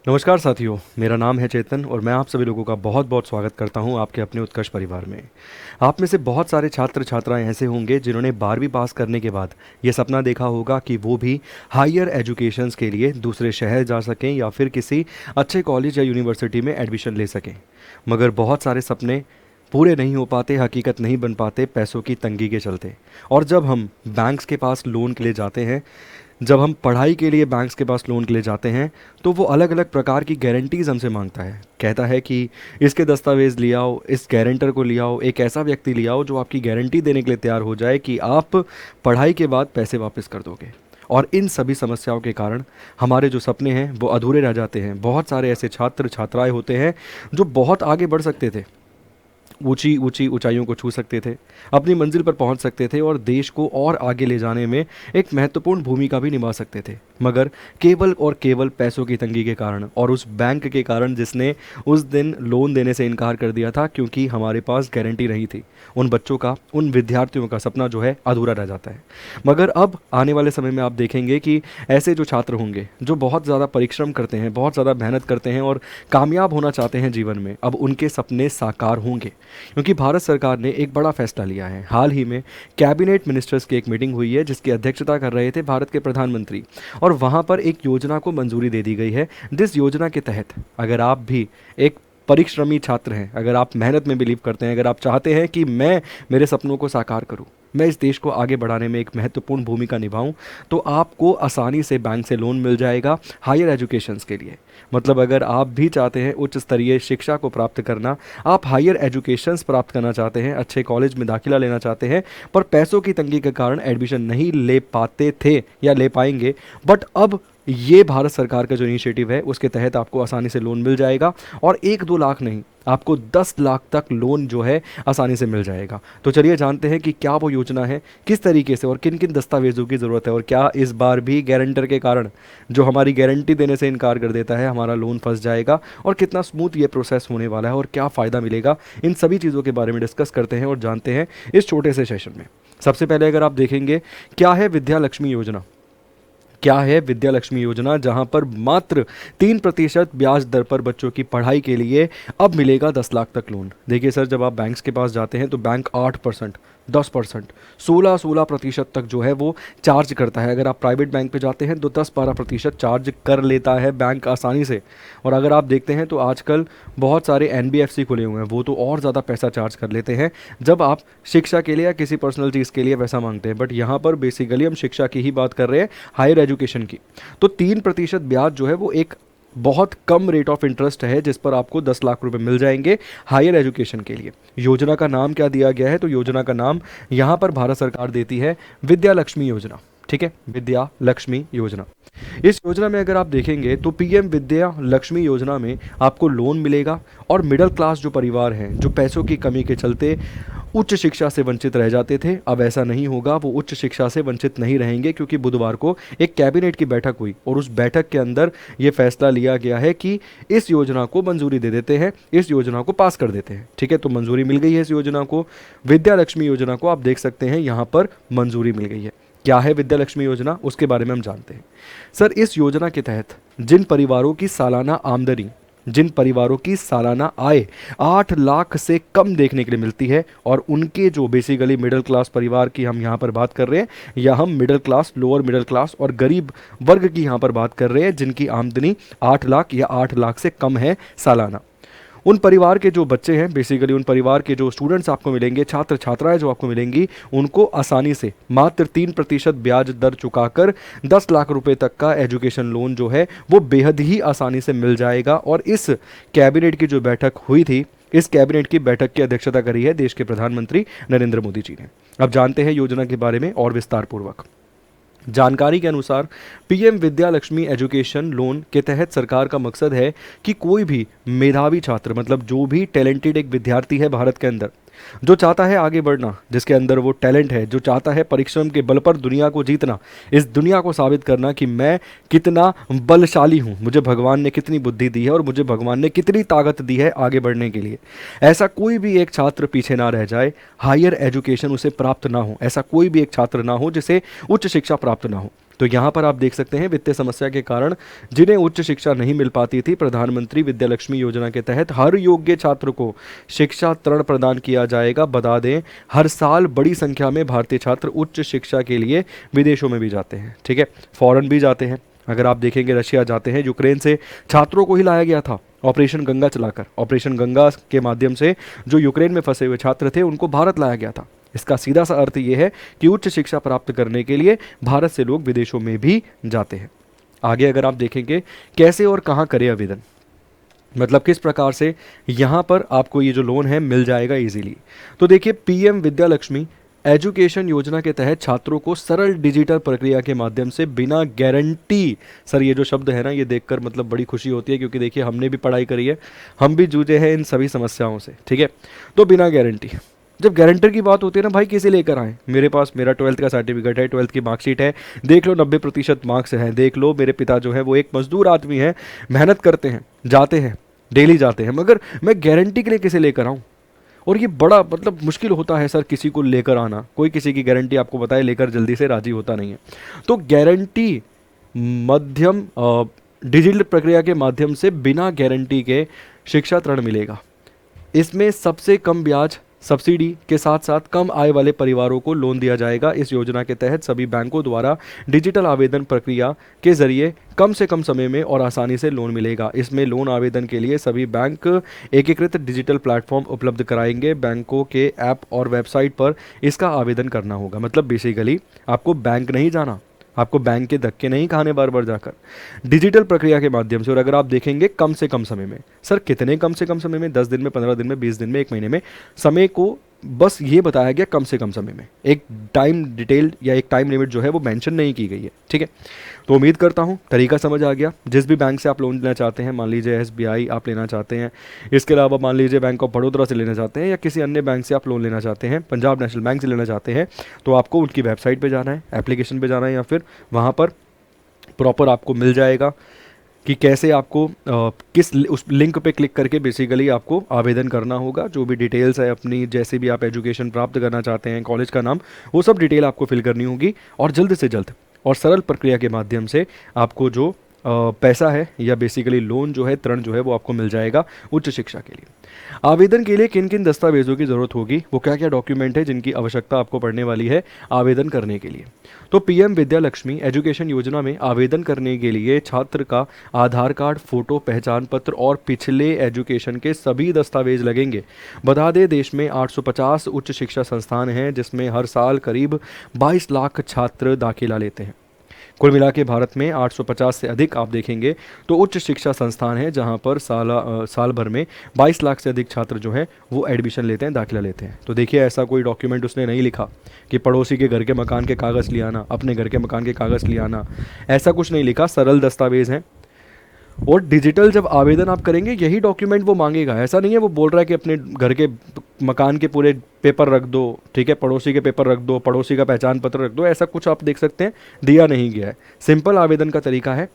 नमस्कार साथियों, मेरा नाम है चेतन और मैं आप सभी लोगों का बहुत बहुत स्वागत करता हूं आपके अपने उत्कर्ष परिवार में। आप में से बहुत सारे छात्र छात्राएं ऐसे होंगे जिन्होंने 12वीं पास करने के बाद ये सपना देखा होगा कि वो भी हायर एजुकेशंस के लिए दूसरे शहर जा सकें या फिर किसी अच्छे कॉलेज या यूनिवर्सिटी में एडमिशन ले सकें। मगर बहुत सारे सपने पूरे नहीं हो पाते, हकीकत नहीं बन पाते पैसों की तंगी के चलते। और जब हम बैंक्स के पास लोन के लिए जाते हैं, जब हम पढ़ाई के लिए बैंक्स के पास लोन के लिए जाते हैं, तो वो अलग अलग प्रकार की गारंटीज़ हमसे मांगता है। कहता है कि इसके दस्तावेज़ ले आओ, इस गारंटर को ले आओ, एक ऐसा व्यक्ति ले आओ जो आपकी गारंटी देने के लिए तैयार हो जाए कि आप पढ़ाई के बाद पैसे वापस कर दोगे। और इन सभी समस्याओं के कारण हमारे जो सपने हैं वो अधूरे रह जाते हैं। बहुत सारे ऐसे छात्र छात्राएं होते हैं जो बहुत आगे बढ़ सकते थे, ऊंची ऊंची ऊंचाइयों को छू सकते थे, अपनी मंजिल पर पहुंच सकते थे और देश को और आगे ले जाने में एक महत्वपूर्ण भूमिका भी निभा सकते थे। मगर केवल और केवल पैसों की तंगी के कारण और उस बैंक के कारण जिसने उस दिन लोन देने से इनकार कर दिया था क्योंकि हमारे पास गारंटी नहीं थी, उन बच्चों का, उन विद्यार्थियों का सपना जो है अधूरा रह जाता है। मगर अब आने वाले समय में आप देखेंगे कि ऐसे जो छात्र होंगे जो बहुत ज़्यादा परिश्रम करते हैं, बहुत ज़्यादा मेहनत करते हैं और कामयाब होना चाहते हैं जीवन में, अब उनके सपने साकार होंगे। क्योंकि भारत सरकार ने एक बड़ा फैसला लिया है। हाल ही में कैबिनेट मिनिस्टर्स की एक मीटिंग हुई है जिसकी अध्यक्षता कर रहे थे भारत के प्रधानमंत्री, और वहां पर एक योजना को मंजूरी दे दी गई है, जिस योजना के तहत अगर आप भी एक परिश्रमी छात्र हैं, अगर आप मेहनत में बिलीव करते हैं, अगर आप चाहते हैं कि मैं मेरे सपनों को साकार करूं, मैं इस देश को आगे बढ़ाने में एक महत्वपूर्ण भूमिका निभाऊं, तो आपको आसानी से बैंक से लोन मिल जाएगा हायर एजुकेशंस के लिए। मतलब अगर आप भी चाहते हैं उच्च स्तरीय शिक्षा को प्राप्त करना, आप हायर एजुकेशंस प्राप्त करना चाहते हैं, अच्छे कॉलेज में दाखिला लेना चाहते हैं, पर पैसों की तंगी के कारण एडमिशन नहीं ले पाते थे या ले पाएंगे, बट अब ये भारत सरकार का जो इनिशिएटिव है उसके तहत आपको आसानी से लोन मिल जाएगा। और 1-2 लाख नहीं, आपको 10 लाख तक लोन जो है आसानी से मिल जाएगा। तो चलिए जानते हैं कि क्या वो योजना है, किस तरीके से और किन किन दस्तावेजों की ज़रूरत है, और क्या इस बार भी गारंटर के कारण जो हमारी गारंटी देने से इनकार कर देता है हमारा लोन फंस जाएगा, और कितना स्मूथ ये प्रोसेस होने वाला है और क्या फ़ायदा मिलेगा। इन सभी चीज़ों के बारे में डिस्कस करते हैं और जानते हैं इस छोटे से सेशन में। सबसे पहले अगर आप देखेंगे, क्या है विद्या लक्ष्मी योजना। क्या है विद्या लक्ष्मी योजना, जहां पर मात्र 3% ब्याज दर पर बच्चों की पढ़ाई के लिए अब मिलेगा 10 लाख तक लोन। देखिए सर, जब आप बैंक्स के पास जाते हैं तो बैंक 8%, 10%, 16% तक जो है वो चार्ज करता है। अगर आप प्राइवेट बैंक पे जाते हैं तो 10-12% चार्ज कर लेता है बैंक आसानी से। और अगर आप देखते हैं तो आजकल बहुत सारे NBFC खुले हुए हैं, वो तो और ज़्यादा पैसा चार्ज कर लेते हैं जब आप शिक्षा के लिए या किसी पर्सनल चीज़ के लिए पैसा मांगते हैं। बट यहाँ पर बेसिकली हम शिक्षा की ही बात कर रहे हैं, हायर एजुकेशन की। तो 3% ब्याज जो है वो एक बहुत कम रेट ऑफ इंटरेस्ट है जिस पर आपको 10 लाख रुपए मिल जाएंगे हायर एजुकेशन के लिए। योजना का नाम क्या दिया गया है, तो योजना का नाम यहाँ पर भारत सरकार देती है विद्या लक्ष्मी योजना। ठीक है, विद्या लक्ष्मी योजना। इस योजना में अगर आप देखेंगे तो PM विद्या लक्ष्मी योजना में आपको लोन मिलेगा, और मिडिल क्लास जो परिवार हैं जो पैसों की कमी के चलते उच्च शिक्षा से वंचित रह जाते थे, अब ऐसा नहीं होगा। वो उच्च शिक्षा से वंचित नहीं रहेंगे क्योंकि बुधवार को एक कैबिनेट की बैठक हुई और उस बैठक के अंदर ये फैसला लिया गया है कि इस योजना को मंजूरी दे देते हैं, इस योजना को पास कर देते हैं। ठीक है, तो मंजूरी मिल गई है इस योजना को। विद्या लक्ष्मी योजना को आप देख सकते हैं यहाँ पर मंजूरी मिल गई है। क्या है विद्या लक्ष्मी योजना, उसके बारे में हम जानते हैं। सर, इस योजना के तहत जिन परिवारों की सालाना आमदनी, जिन परिवारों की सालाना आय 8 लाख से कम देखने के लिए मिलती है, और उनके जो बेसिकली मिडिल क्लास परिवार की हम यहाँ पर बात कर रहे हैं, या हम middle class, lower middle class और गरीब वर्ग की यहाँ पर बात कर रहे हैं, जिनकी आमदनी 8 लाख या 8 लाख से कम है सालाना, उन परिवार के जो बच्चे हैं, बेसिकली उन परिवार के जो स्टूडेंट्स आपको मिलेंगे, छात्र छात्राएं जो आपको मिलेंगी, उनको आसानी से मात्र 3% ब्याज दर चुकाकर 10 लाख रुपए तक का एजुकेशन लोन जो है वो बेहद ही आसानी से मिल जाएगा। और इस कैबिनेट की जो बैठक हुई थी, इस कैबिनेट की बैठक की अध्यक्षता करी है देश के प्रधानमंत्री नरेंद्र मोदी जी ने। अब जानते हैं योजना के बारे में और विस्तार पूर्वक। जानकारी के अनुसार PM Vidya Lakshmi education loan के तहत सरकार का मकसद है कि कोई भी मेधावी छात्र, मतलब जो भी टैलेंटेड एक विद्यार्थी है भारत के अंदर, जो चाहता है आगे बढ़ना, जिसके अंदर वो टैलेंट है, जो चाहता है परिश्रम के बल पर दुनिया को जीतना, इस दुनिया को साबित करना कि मैं कितना बलशाली हूँ, मुझे भगवान ने कितनी बुद्धि दी है और मुझे भगवान ने कितनी ताकत दी है आगे बढ़ने के लिए। ऐसा कोई भी एक छात्र पीछे ना रह जाए, हायर एजुकेशन उसे प्राप्त ना हो, ऐसा कोई भी एक छात्र ना हो जिसे उच्च शिक्षा प्राप्त ना हो। तो यहाँ पर आप देख सकते हैं वित्तीय समस्या के कारण जिन्हें उच्च शिक्षा नहीं मिल पाती थी, प्रधानमंत्री विद्यालक्ष्मी योजना के तहत हर योग्य छात्र को शिक्षा ऋण प्रदान किया जाएगा। बता दें, हर साल बड़ी संख्या में भारतीय छात्र उच्च शिक्षा के लिए विदेशों में भी जाते हैं, ठीक है, फॉरेन भी जाते हैं। अगर आप देखेंगे रशिया जाते हैं, यूक्रेन से छात्रों को ही लाया गया था ऑपरेशन गंगा चलाकर। ऑपरेशन गंगा के माध्यम से जो यूक्रेन में फंसे हुए छात्र थे उनको भारत लाया गया था। इसका सीधा सा अर्थ ये है कि उच्च शिक्षा प्राप्त करने के लिए भारत से लोग विदेशों में भी जाते हैं। आगे अगर आप देखेंगे कैसे और कहाँ करें आवेदन, मतलब किस प्रकार से यहाँ पर आपको ये जो लोन है मिल जाएगा इजीली। तो देखिए, पीएम विद्यालक्ष्मी एजुकेशन योजना के तहत छात्रों को सरल डिजिटल प्रक्रिया के माध्यम से बिना गारंटी, सर ये जो शब्द है ना, ये देखकर मतलब बड़ी खुशी होती है, क्योंकि देखिए हमने भी पढ़ाई करी है, हम भी जूझे हैं इन सभी समस्याओं से, ठीक है। तो बिना गारंटी, जब गारंटर की बात होती है ना भाई, किसे लेकर आए, मेरे पास मेरा 12th का सर्टिफिकेट है, 12th की मार्कशीट है, देख लो 90% मार्क्स हैं, देख लो मेरे पिता जो है वो एक मजदूर आदमी है, मेहनत करते हैं, जाते हैं, डेली जाते हैं, मगर मैं गारंटी के लिए किसे लेकर आऊँ। और ये बड़ा मतलब मुश्किल होता है सर किसी को लेकर आना, कोई किसी की गारंटी आपको बताए लेकर जल्दी से राजी होता नहीं है। तो गारंटी मध्यम डिजिटल प्रक्रिया के माध्यम से बिना गारंटी के शिक्षा ऋण मिलेगा। इसमें सबसे कम ब्याज सब्सिडी के साथ साथ कम आय वाले परिवारों को लोन दिया जाएगा। इस योजना के तहत सभी बैंकों द्वारा डिजिटल आवेदन प्रक्रिया के जरिए कम से कम समय में और आसानी से लोन मिलेगा। इसमें लोन आवेदन के लिए सभी बैंक एकीकृत डिजिटल प्लेटफॉर्म उपलब्ध कराएंगे। बैंकों के ऐप और वेबसाइट पर इसका आवेदन करना होगा। मतलब बेसिकली आपको बैंक नहीं जाना, आपको बैंक के धक्के नहीं खाने बार बार जाकर, डिजिटल प्रक्रिया के माध्यम से। और अगर आप देखेंगे कम से कम समय में, सर कितने कम से कम समय में, 10 दिन में, 15 दिन में, 20 दिन में, 1 महीने में, समय को बस ये बताया गया कम से कम समय में। एक टाइम डिटेल या एक टाइम लिमिट जो है वो मेंशन नहीं की गई है, ठीक है। तो उम्मीद करता हूँ तरीका समझ आ गया। जिस भी बैंक से आप लोन लेना चाहते हैं, मान लीजिए एसबीआई आप लेना चाहते हैं, इसके अलावा मान लीजिए बैंक ऑफ बड़ौदा से लेना चाहते हैं, या किसी अन्य बैंक से आप लोन लेना चाहते हैं, पंजाब नेशनल बैंक से लेना चाहते हैं, तो आपको उनकी वेबसाइट पर जाना है, एप्लीकेशन पर जाना है, या फिर वहाँ पर प्रॉपर आपको मिल जाएगा कि कैसे आपको किस उस लिंक पे क्लिक करके बेसिकली आपको आवेदन करना होगा। जो भी डिटेल्स है अपनी, जैसे भी आप एजुकेशन प्राप्त करना चाहते हैं, कॉलेज का नाम, वो सब डिटेल आपको फिल करनी होगी। और जल्द से जल्द और सरल प्रक्रिया के माध्यम से आपको जो पैसा है या बेसिकली लोन जो है, ऋण जो है, वो आपको मिल जाएगा उच्च शिक्षा के लिए। आवेदन के लिए किन किन दस्तावेजों की ज़रूरत होगी, वो क्या क्या डॉक्यूमेंट है जिनकी आवश्यकता आपको पड़ने वाली है आवेदन करने के लिए। तो पीएम विद्यालक्ष्मी एजुकेशन योजना में आवेदन करने के लिए छात्र का आधार कार्ड, फोटो, पहचान पत्र और पिछले एजुकेशन के सभी दस्तावेज लगेंगे। बता दें, देश में 850 उच्च शिक्षा संस्थान हैं जिसमें हर साल करीब 22 लाख छात्र दाखिला लेते हैं। कुल मिला के भारत में 850 से अधिक आप देखेंगे तो उच्च शिक्षा संस्थान है जहां पर साल भर में 22 लाख से अधिक छात्र जो हैं वो एडमिशन लेते हैं, दाखिला लेते हैं। तो देखिए, ऐसा कोई डॉक्यूमेंट उसने नहीं लिखा कि पड़ोसी के घर के मकान के कागज़ ले आना, अपने घर के मकान के कागज़ ले आना, ऐसा कुछ नहीं लिखा। सरल दस्तावेज हैं। और डिजिटल जब आवेदन आप करेंगे यही डॉक्यूमेंट वो मांगेगा। ऐसा नहीं है वो बोल रहा है कि अपने घर के मकान के पूरे पेपर रख दो, ठीक है, पड़ोसी के पेपर रख दो, पड़ोसी का पहचान पत्र रख दो, ऐसा कुछ आप देख सकते हैं दिया नहीं गया है। सिंपल आवेदन का तरीका है,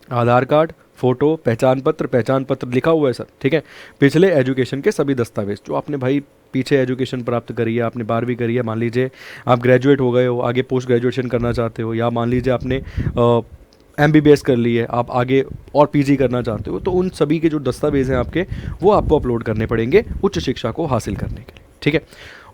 आधार कार्ड, फोटो, पहचान पत्र लिखा हुआ है सर, ठीक है, पिछले एजुकेशन के सभी दस्तावेज जो आपने भाई पीछे एजुकेशन प्राप्त करी है, आपने 12वीं करी है, मान लीजिए आप ग्रेजुएट हो गए हो, आगे पोस्ट ग्रेजुएशन करना चाहते हो, या मान लीजिए आपने MBBS कर ली है, आप आगे और PG करना चाहते हो, तो उन सभी के जो दस्तावेज हैं आपके वो आपको अपलोड करने पड़ेंगे उच्च शिक्षा को हासिल करने के लिए, ठीक है।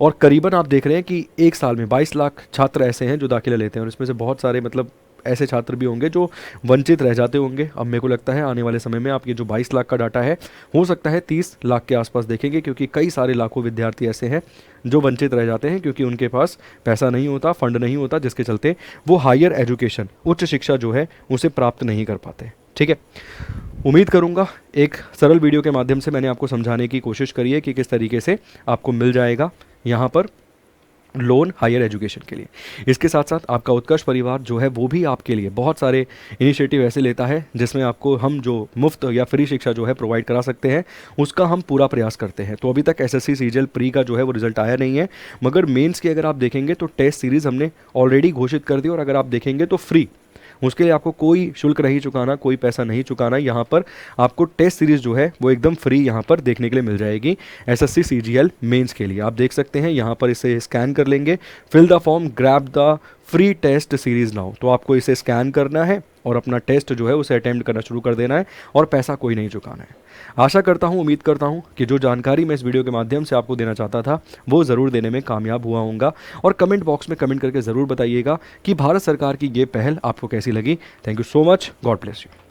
और करीबन आप देख रहे हैं कि एक साल में 22 लाख छात्र ऐसे हैं जो दाखिला लेते हैं, और इसमें से बहुत सारे मतलब ऐसे छात्र भी होंगे जो वंचित रह जाते होंगे। अब मेरे को लगता है आने वाले समय में आप ये जो 22 लाख का डाटा है, हो सकता है 30 लाख के आसपास देखेंगे, क्योंकि कई सारे लाखों विद्यार्थी ऐसे हैं जो वंचित रह जाते हैं क्योंकि उनके पास पैसा नहीं होता, फंड नहीं होता, जिसके चलते वो हायर एजुकेशन, उच्च शिक्षा जो है उसे प्राप्त नहीं कर पाते, ठीक है। उम्मीद करूंगा एक सरल वीडियो के माध्यम से मैंने आपको समझाने की कोशिश करी है कि किस तरीके से आपको मिल जाएगा यहाँ पर लोन हायर एजुकेशन के लिए। इसके साथ साथ आपका उत्कर्ष परिवार जो है वो भी आपके लिए बहुत सारे इनिशिएटिव ऐसे लेता है जिसमें आपको हम जो मुफ्त या फ्री शिक्षा जो है प्रोवाइड करा सकते हैं, उसका हम पूरा प्रयास करते हैं। तो अभी तक SSC CGL प्री का जो है वो रिजल्ट आया नहीं है, मगर मेंस की अगर आप देखेंगे तो टेस्ट सीरीज़ हमने ऑलरेडी घोषित कर दी, और अगर आप देखेंगे तो फ्री, उसके लिए आपको कोई शुल्क नहीं चुकाना, कोई पैसा नहीं चुकाना। यहाँ पर आपको टेस्ट सीरीज़ जो है वो एकदम फ्री यहाँ पर देखने के लिए मिल जाएगी SSC CGL मेंस के लिए। आप देख सकते हैं यहाँ पर इसे स्कैन कर लेंगे, fill the form, grab the free test series now. तो आपको इसे स्कैन करना है और अपना टेस्ट जो है उसे अटेम्प्ट करना शुरू कर देना है और पैसा कोई नहीं चुकाना है। आशा करता हूँ, उम्मीद करता हूँ कि जो जानकारी मैं इस वीडियो के माध्यम से आपको देना चाहता था वो ज़रूर देने में कामयाब हुआ होऊंगा। और कमेंट बॉक्स में कमेंट करके ज़रूर बताइएगा कि भारत सरकार की ये पहल आपको कैसी लगी। Thank you so much. God bless you.